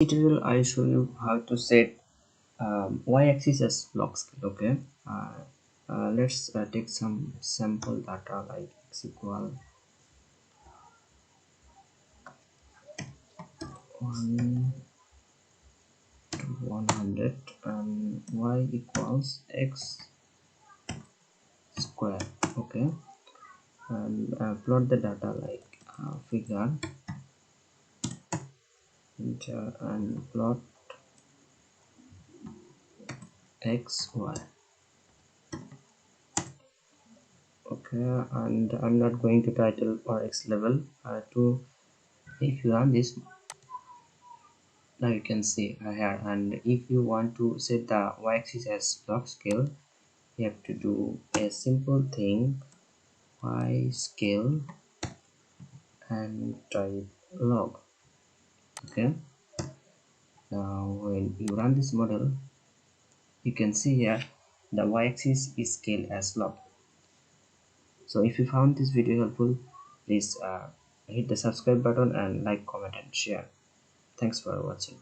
Tutorial I show you how to set y-axis as log scale. Okay, let's take some sample data like x equal 1 to 100 and y equals x square. Okay, and plot the data like figure and plot x y. Okay, and I'm not going to title or x level to if you run this. Now you can see here, and if you want to set the y-axis as log scale, you have to do a simple thing: y scale and type log. Okay, now when you run this model, you can see here the y-axis is scaled as log. So if you found this video helpful, please hit the subscribe button and like, comment and share. Thanks for watching.